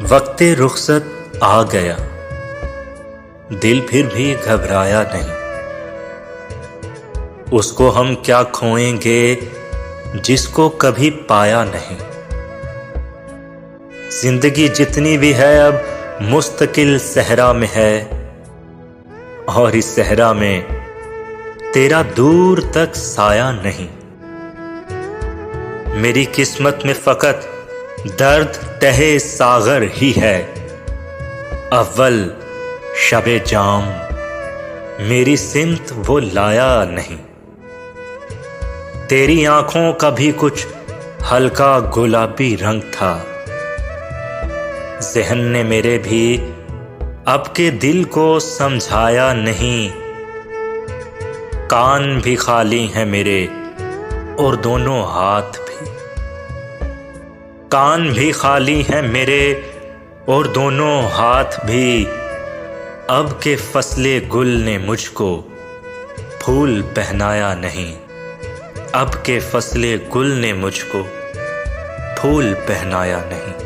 वक्ते रुखसत आ गया, दिल फिर भी घबराया नहीं। उसको हम क्या खोएंगे जिसको कभी पाया नहीं। जिंदगी जितनी भी है अब मुस्तकिल सहरा में है, और इस सहरा में तेरा दूर तक साया नहीं। मेरी किस्मत में फकत दर्द तहे सागर ही है। अव्वल शबे जाम मेरी सिमत वो लाया नहीं। तेरी आंखों का भी कुछ हल्का गुलाबी रंग था। ज़हन ने मेरे भी अब के दिल को समझाया नहीं। कान भी खाली हैं मेरे और दोनों हाथ भी। कान भी खाली हैं मेरे और दोनों हाथ भी। अब के फसले गुल ने मुझको फूल पहनाया नहीं। अब के फसले गुल ने मुझको फूल पहनाया नहीं।